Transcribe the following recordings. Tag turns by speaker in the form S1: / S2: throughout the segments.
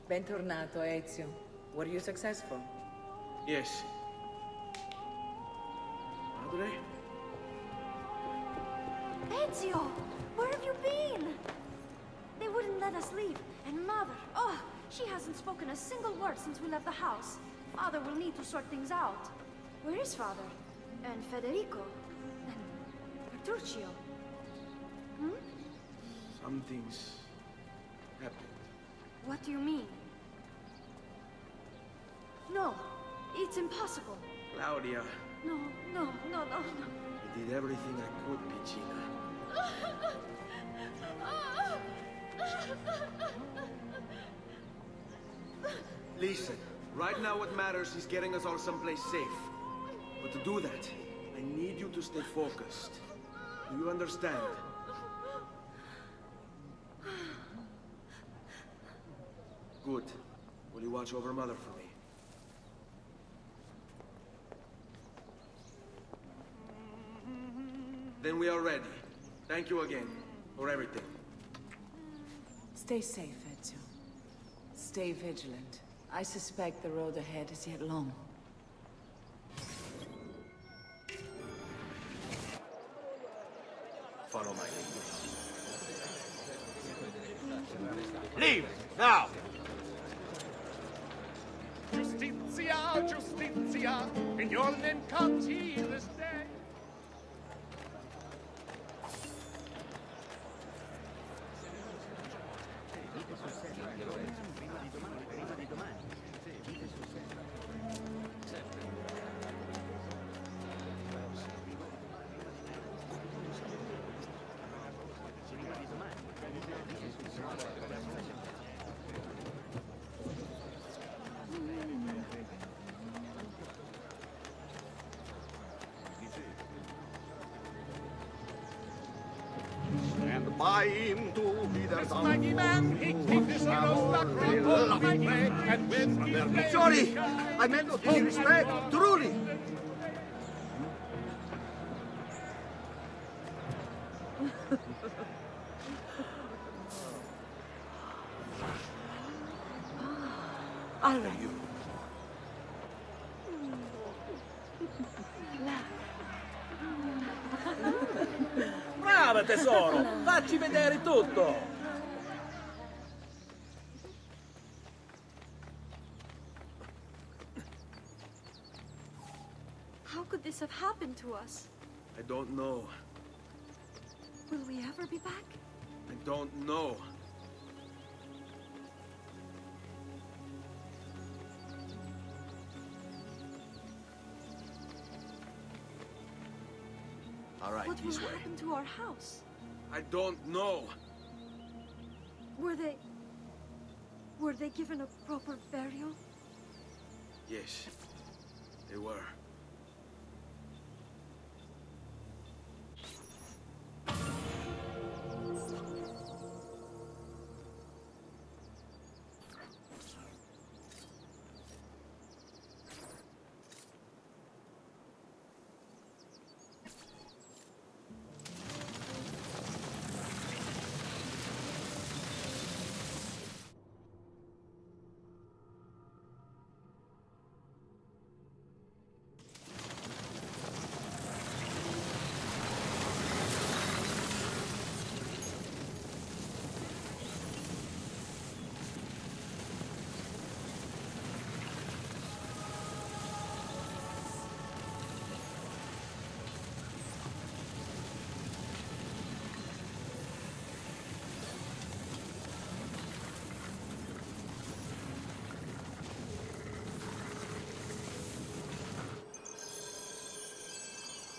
S1: Bentornato, Ezio. Were you successful?
S2: Yes. Padre?
S3: Ezio! Where have you been? They wouldn't let us leave. And Mother, oh, she hasn't spoken a single word since we left the house. Father will need to sort things out. Where is Father? And Federico? And Petruccio? Hmm?
S2: Something's happened.
S3: What do you mean? No, it's impossible.
S2: Claudia.
S3: No.
S2: I did everything I could, Piccina. Listen, right now what matters is getting us all someplace safe. But to do that, I need you to stay focused. Do you understand? Good. Will you watch over Mother for me? Then we are ready. Thank you again for everything.
S1: Stay safe, Ezio. Stay vigilant. I suspect the road ahead is yet long.
S2: Follow my lead.
S4: Leave! Now!
S5: Justitia, Justitia, in your name comes he this day.
S4: And by him to be the
S5: This mighty man, he keeps his heroes that rock all my way, and when he plays
S4: Sorry, I meant to pay respect, truly.
S1: All right.
S6: Brava tesoro, facci vedere tutto.
S3: How could this have happened to us?
S2: I don't know.
S3: Will we ever be back?
S2: I don't know. All right,
S3: What will
S2: this way.
S3: happen to our house?
S2: I don't know.
S3: Were they given a proper burial?
S2: Yes, they were.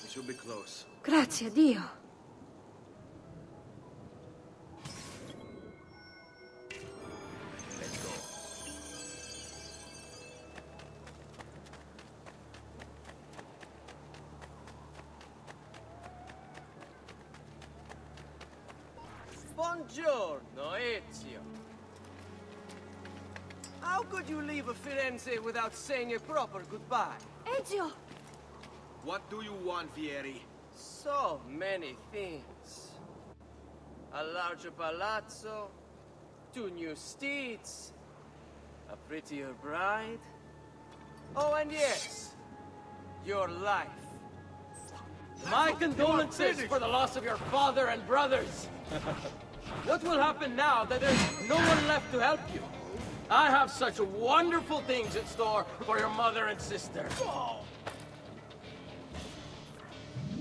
S2: We should be close.
S3: Grazie a Dio.
S2: Let's go.
S6: Buongiorno, Ezio. How could you leave Firenze without saying a proper goodbye?
S3: Ezio!
S2: What do you want, Vieri?
S6: So many things. A larger palazzo, 2 new steeds, A prettier bride? Oh, and yes, your life. My condolences for the loss of your father and brothers. What will happen now that there's no one left to help you? I have such wonderful things in store for your mother and sister.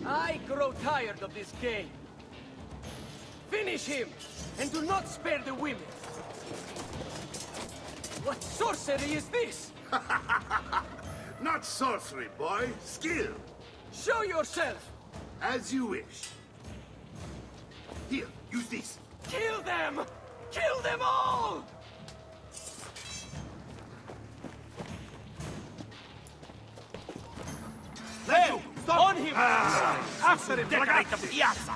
S6: I grow tired of this game. Finish him, and do not spare the women. What sorcery is this?
S4: Not sorcery, boy. Skill.
S6: Show yourself!
S4: As you wish. Here, use this.
S6: Kill them! Kill them all!
S4: There!
S6: On him!
S4: After him, decorate the piazza!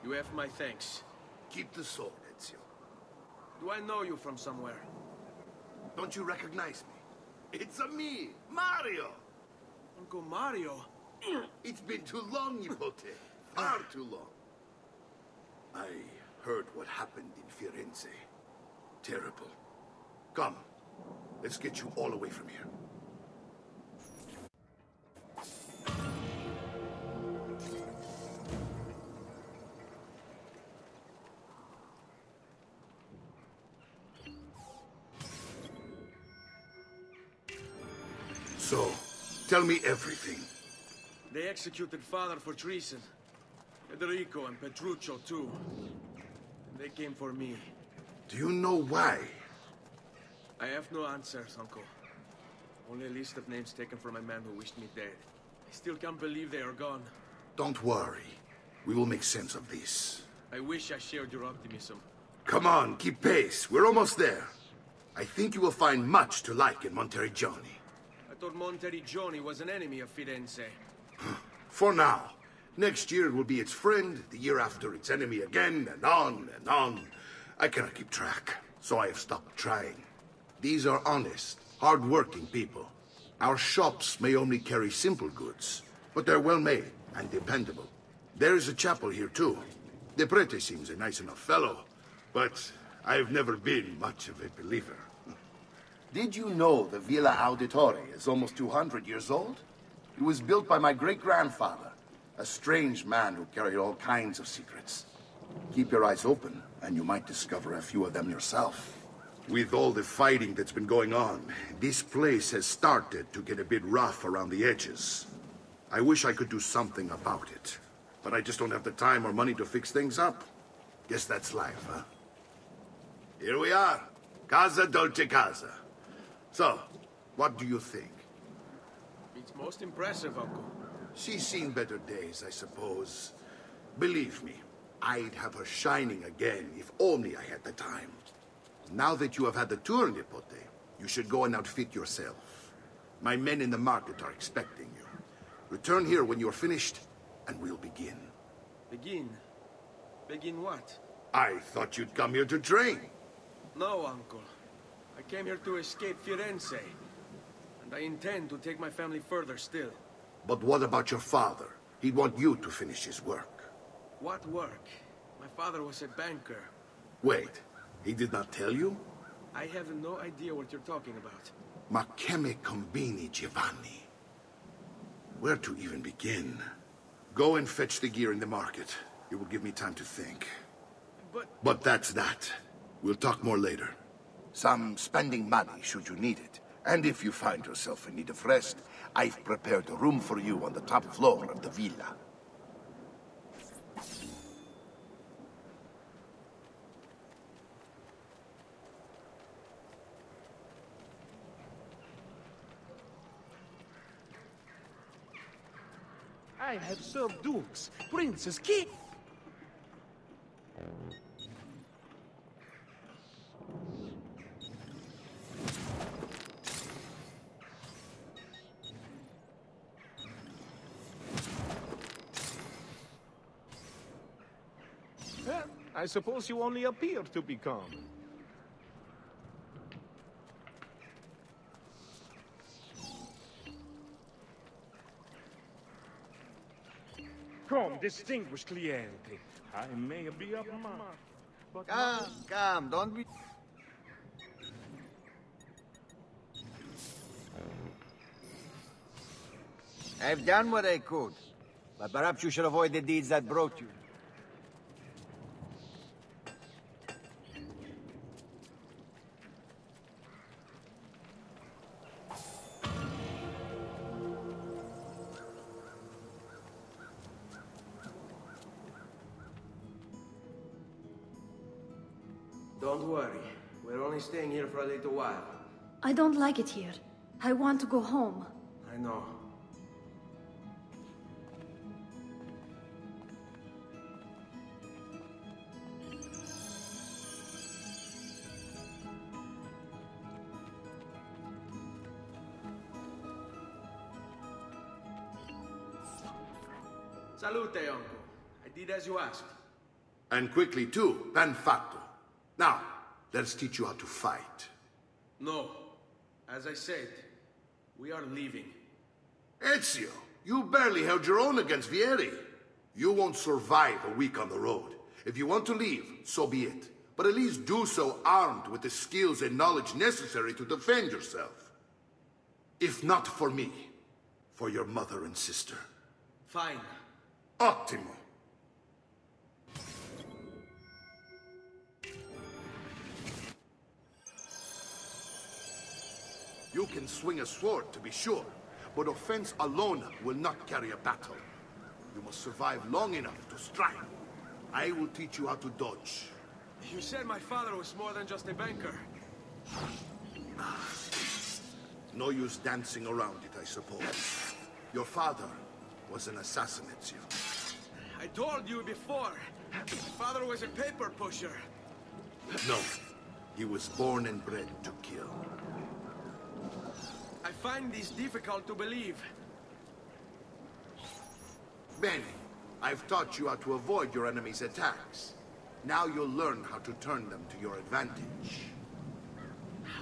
S2: You have my thanks.
S4: Keep the sword, Ezio.
S2: Do I know you from somewhere?
S4: Don't you recognize me? It's a me, Mario!
S2: Uncle Mario?
S4: It's been too long, Nipote. Far too long. I heard what happened in Firenze. Terrible. Come, let's get you all away from here. So, tell me everything.
S2: They executed father for treason. Federico and Petruccio, too. And they came for me.
S4: Do you know why?
S2: I have no answers, Uncle. Only a list of names taken from a man who wished me dead. I still can't believe they are gone.
S4: Don't worry. We will make sense of this.
S2: I wish I shared your optimism.
S4: Come on, keep pace. We're almost there. I think you will find much to like in Monteriggioni.
S2: I thought Monteriggioni was an enemy of Firenze.
S4: For now. Next year it will be its friend, the year after its enemy again, and on and on. I cannot keep track, so I have stopped trying. These are honest, hard-working people. Our shops may only carry simple goods, but they're well-made and dependable. There is a chapel here, too. The prete seems a nice enough fellow, but I've never been much of a believer.
S7: Did you know the Vila Auditore is almost 200 years old? It was built by my great-grandfather, a strange man who carried all kinds of secrets. Keep your eyes open, and you might discover a few of them yourself.
S4: With all the fighting that's been going on, this place has started to get a bit rough around the edges. I wish I could do something about it, but I just don't have the time or money to fix things up. Guess that's life, huh? Here we are. Casa Dolce Casa. So, what do you think?
S2: It's most impressive, Uncle.
S4: She's seen better days, I suppose. Believe me, I'd have her shining again if only I had the time. Now that you have had the tour, Nipote, you should go and outfit yourself. My men in the market are expecting you. Return here when you're finished, and we'll begin.
S2: Begin? Begin what?
S4: I thought you'd come here to train.
S2: No, Uncle. I came here to escape Firenze. And I intend to take my family further still.
S4: But what about your father? He'd want you to finish his work.
S2: What work? My father was a banker.
S4: Wait, he did not tell you?
S2: I have no idea what you're talking about.
S4: Ma che me combini, Giovanni? Where to even begin? Go and fetch the gear in the market. It will give me time to think. But that's that. We'll talk more later.
S7: Some spending money should you need it. And if you find yourself in need of rest, I've prepared a room for you on the top floor of the villa.
S5: I have served dukes, princes, king. I suppose you only appear to be calm. Come, distinguished cliente. I may be a month, but...
S6: Come, don't be... I've done what I could, but perhaps you should avoid the deeds that brought you.
S2: Don't worry. We're only staying here for a little while.
S3: I don't like it here. I want to go home.
S2: I know. Salute, uncle. I did as you asked.
S4: And quickly too, ben fatto. Now, let's teach you how to fight.
S2: No. As I said, we are leaving.
S4: Ezio, you barely held your own against Vieri. You won't survive a week on the road. If you want to leave, so be it. But at least do so armed with the skills and knowledge necessary to defend yourself. If not for me, for your mother and sister.
S2: Fine.
S4: Ottimo. You can swing a sword, to be sure, but offense alone will not carry a battle. You must survive long enough to strike. I will teach you how to dodge.
S2: You said my father was more than just a banker.
S4: No use dancing around it, I suppose. Your father was an assassin, Ezio.
S2: I told you before. My father was a paper pusher.
S4: No, he was born and bred to kill.
S2: I find this difficult to believe.
S4: Bene, I've taught you how to avoid your enemy's attacks. Now you'll learn how to turn them to your advantage.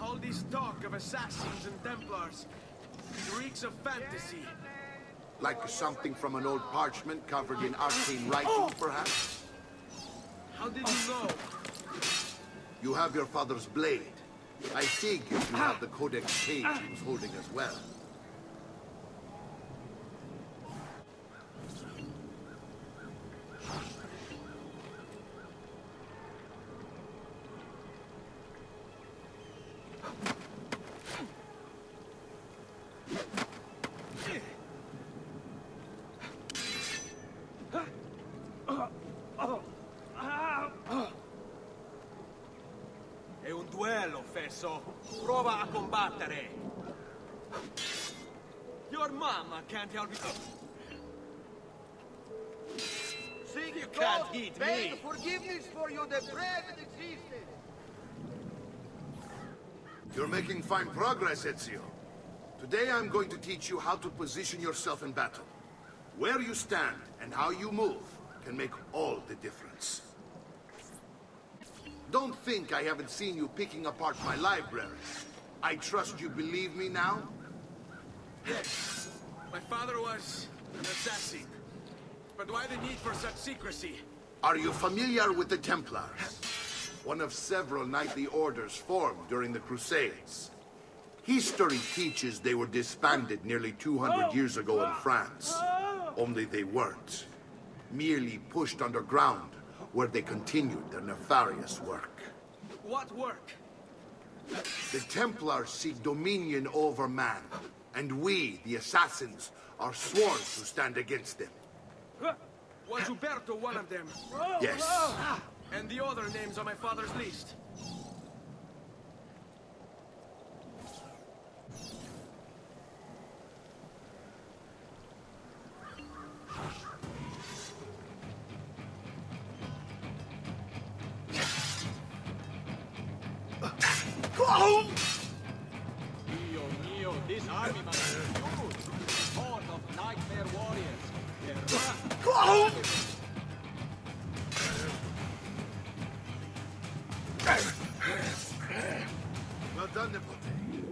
S2: All this talk of assassins and Templars, it reeks of fantasy.
S4: Like something from an old parchment covered in arcane writing, perhaps?
S2: How did you know?
S4: You have your father's blade. I figured you have the codex page he was holding as well.
S2: È un duello, Fesso. Prova a combattere. Your mama can't help you. You can't eat me.
S6: Forgiveness for you, the bread that existed.
S4: You're making fine progress, Ezio. Today I'm going to teach you how to position yourself in battle. Where you stand and how you move can make all the difference. Don't think I haven't seen you picking apart my library. I trust you believe me now?
S2: Yes. My father was an assassin. But why the need for such secrecy?
S4: Are you familiar with the Templars? One of several knightly orders formed during the Crusades. History teaches they were disbanded nearly 200 years ago in France. Only they weren't. Merely pushed underground, where they continued their nefarious work.
S2: What work?
S4: The Templars seek dominion over man, and we, the assassins, are sworn to stand against them.
S2: Was Uberto one of them?
S4: Yes.
S2: And the other names on my father's list?
S6: Mio, this army must be huge. Horde of nightmare warriors.
S4: done, Nipote.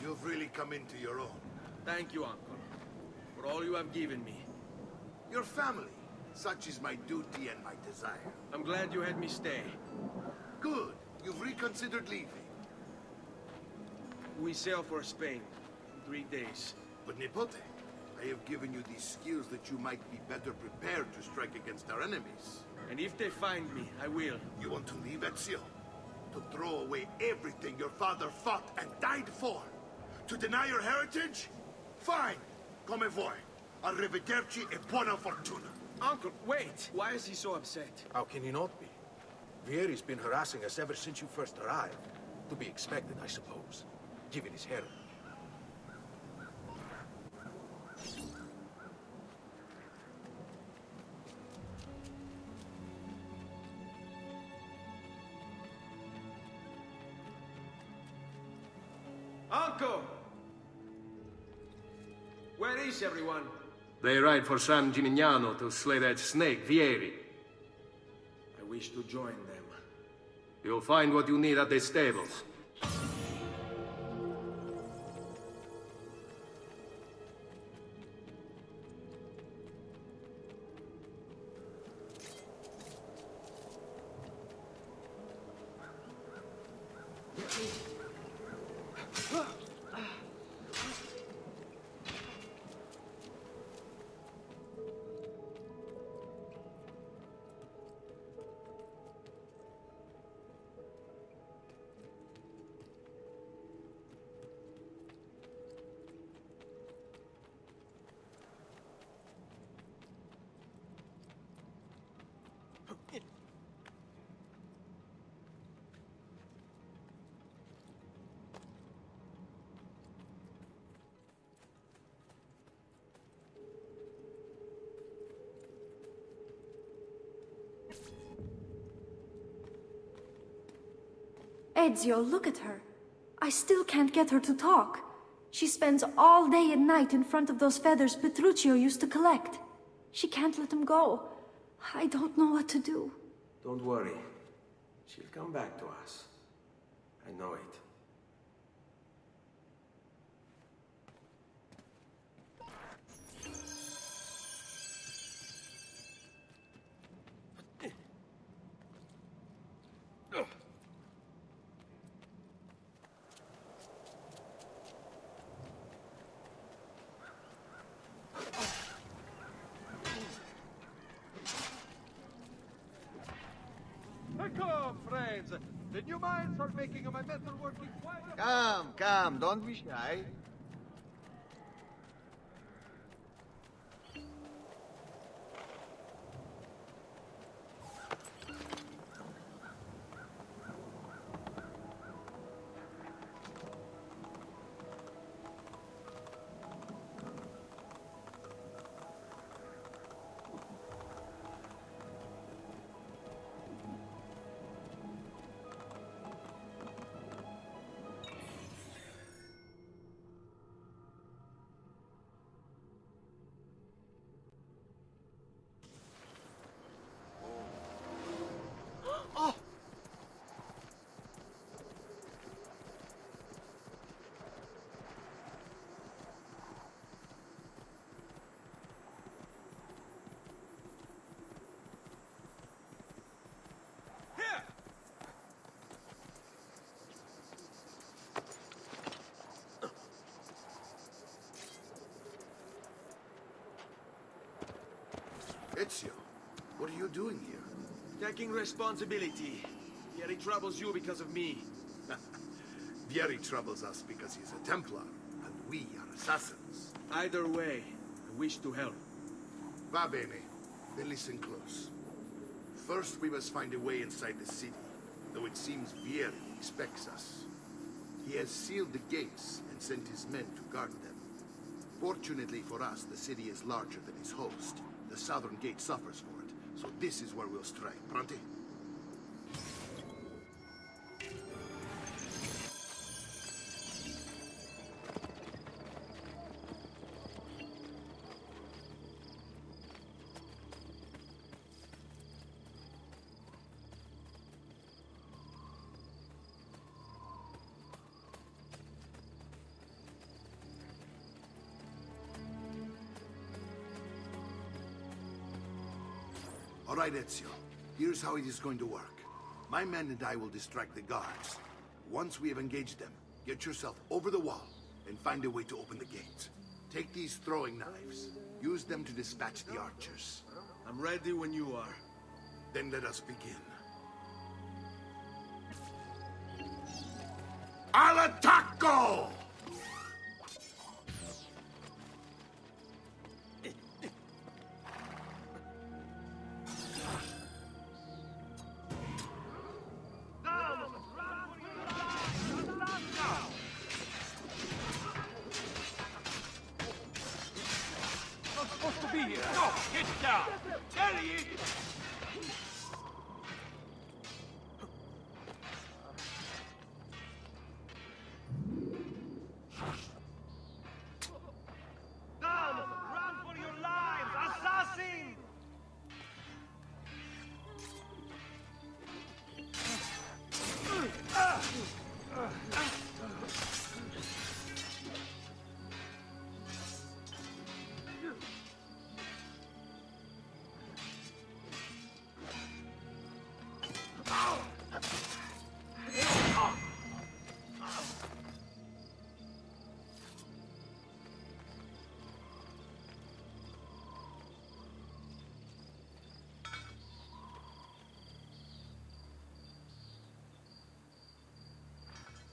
S4: You've really come into your own.
S2: Thank you, Uncle, for all you have given me.
S4: Your family. Such is my duty and my desire.
S2: I'm glad you had me stay.
S4: Good. You've reconsidered leaving.
S2: We sail for Spain in 3 days.
S4: But Nipote, I have given you these skills that you might be better prepared to strike against our enemies.
S2: And if they find me, I will.
S4: You want to leave, Ezio? To throw away everything your father fought and died for? To deny your heritage? Fine. Come vuoi. Arrivederci e buona fortuna.
S2: Uncle, wait! Why is he so upset?
S8: How can he not be? Vieri's been harassing us ever since you first arrived. To be expected, I suppose, given his heritage.
S2: Uncle! Where is everyone?
S9: They ride for San Gimignano to slay that snake, Vieri.
S2: I wish to join them.
S9: You'll find what you need at the stables.
S3: Ezio, look at her. I still can't get her to talk. She spends all day and night in front of those feathers Petruchio used to collect. She can't let them go. I don't know what to do.
S2: Don't worry. She'll come back to us. I know it.
S5: Come, friends. The new mines are making my metal working quite...
S10: Come, don't be shy.
S4: Ezio, what are you doing here?
S2: Taking responsibility. Vieri troubles you because of me.
S4: Vieri troubles us because he's a Templar, and we are assassins.
S2: Either way, I wish to help.
S4: Va bene. Then listen close. First, we must find a way inside the city, though it seems Vieri expects us. He has sealed the gates and sent his men to guard them. Fortunately for us, the city is larger than its host. The southern gate suffers for it, so this is where we'll strike. Pronti? right, Ezio. Here's how it is going to work. My men and I will distract the guards. Once we have engaged them, get yourself over the wall and find a way to open the gate. Take these throwing knives. Use them to dispatch the archers.
S2: I'm ready when you are.
S4: Then let us begin. Al attacco!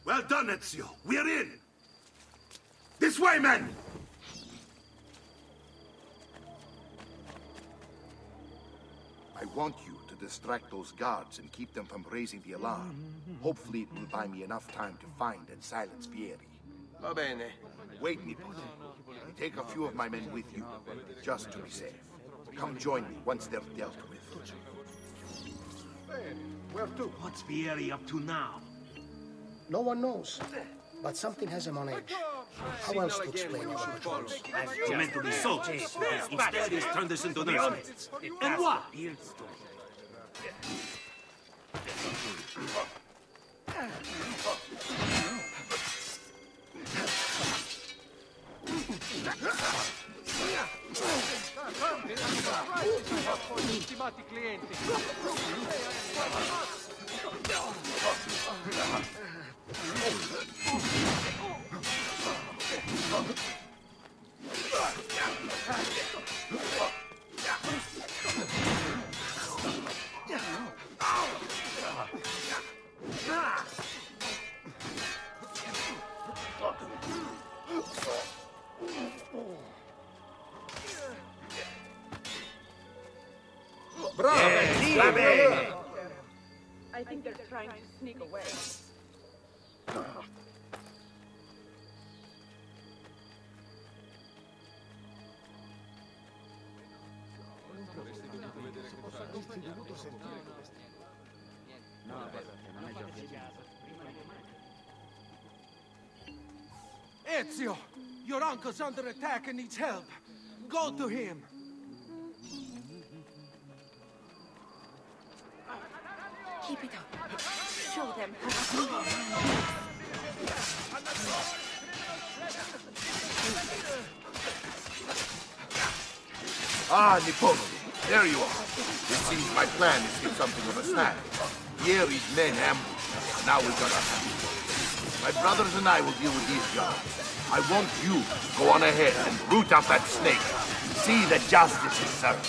S4: Well done, Ezio. We're in! This way, men!
S7: I want you to distract those guards and keep them from raising the alarm. Hopefully it will buy me enough time to find and silence Vieri.
S2: Va bene.
S7: Wait, nipote. Take a few of my men with you, just to be safe. Come join me once they're dealt with.
S8: Where to?
S9: What's Vieri up to now?
S11: No one knows, but something has him on edge. How else to explain our patrols?
S9: We're meant to be soldiers. Instead, he's turned us into nursemaids. And what?
S5: Stimati clienti.
S12: I think they're trying to sneak away.
S5: Ezio! Your uncle's under attack and needs help. Go to him.
S3: Keep it up. Show them.
S7: Ah, nipote. There you are. It seems my plan is to get something of a snack. Vieri's men ambushed us. Now we've got our hands full. My brothers and I will deal with these guards. I want you to go on ahead and root out that snake. See that justice is served.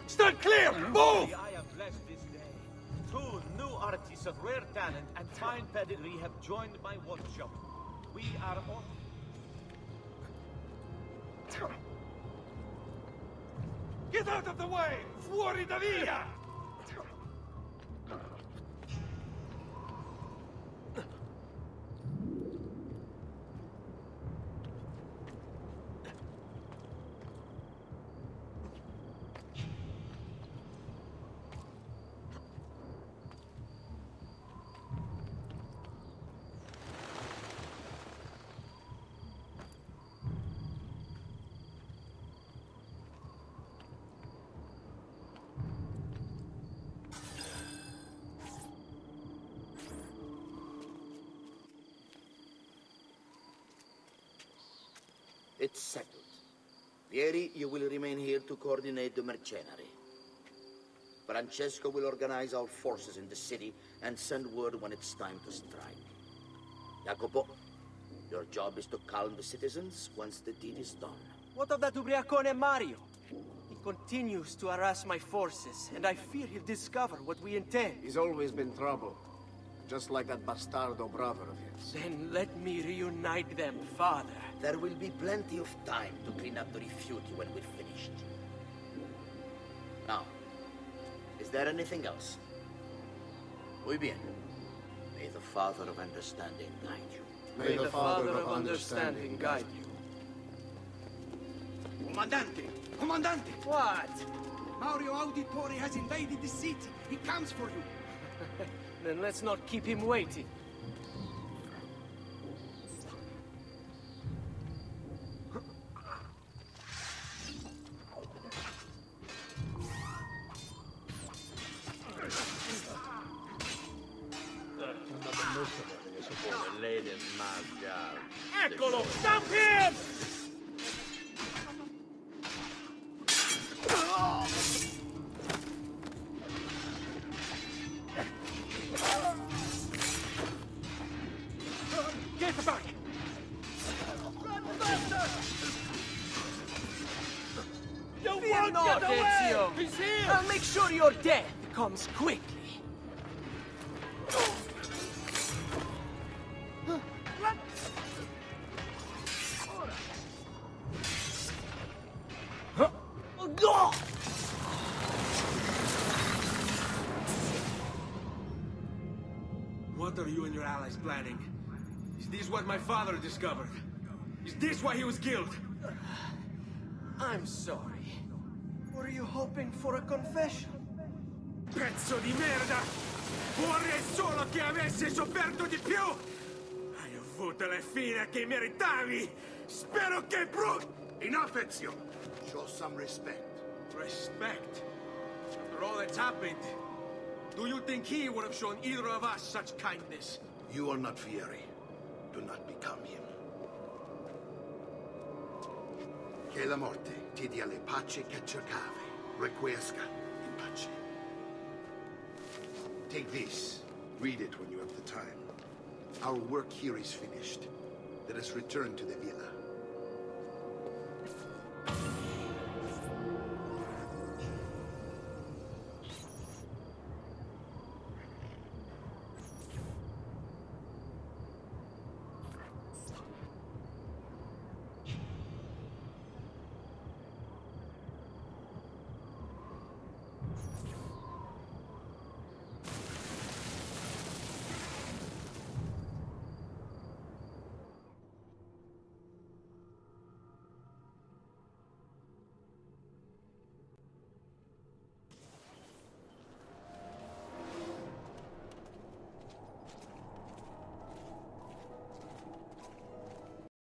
S5: Stand clear! Move!
S6: I have blessed this day. Two new artists of rare talent and fine pedigree have joined my workshop. We are all...
S5: Get out of the way! Fuori da via!
S13: It's settled. Vieri, you will remain here to coordinate the mercenary. Francesco will organize our forces in the city and send word when it's time to strike. Jacopo, your job is to calm the citizens once the deed is done.
S6: What of that ubriacone Mario? He continues to harass my forces, and I fear he'll discover what we intend.
S10: He's always been trouble. Just like that bastardo brother of his.
S6: Then let me reunite them, Father.
S13: There will be plenty of time to clean up the refuge when we're finished. Now, is there anything else? Muy bien. May the Father of Understanding guide you.
S6: May the Father of Understanding guide you.
S2: Comandante! Comandante!
S6: What?
S2: Mario Auditore has invaded the city. He comes for you.
S6: Then let's not keep him waiting.
S5: Eccolo! Stop him!
S6: Get back!
S5: You
S6: Fear
S5: won't
S6: not,
S5: get away!
S6: Ezio!
S5: He's here!
S6: I'll make sure your death comes quickly.
S2: What are you and your allies planning? Is this what my father discovered? Is this why he was killed?
S6: I'm sorry. Were you hoping for a confession?
S2: Pezzo di merda! Vorrei solo che avessi sofferto di più! Hai avuto la fine che meritavi! Spero che
S4: Enough, Ezio! Show some respect.
S2: Respect? After all that's happened, do you think he would have shown either of us such kindness?
S4: You are not Vieri. Do not become him. Che la morte ti dia le pace che cercavi. Requiesca in pace. Take this. Read it when you have the time. Our work here is finished. Let us return to the villa.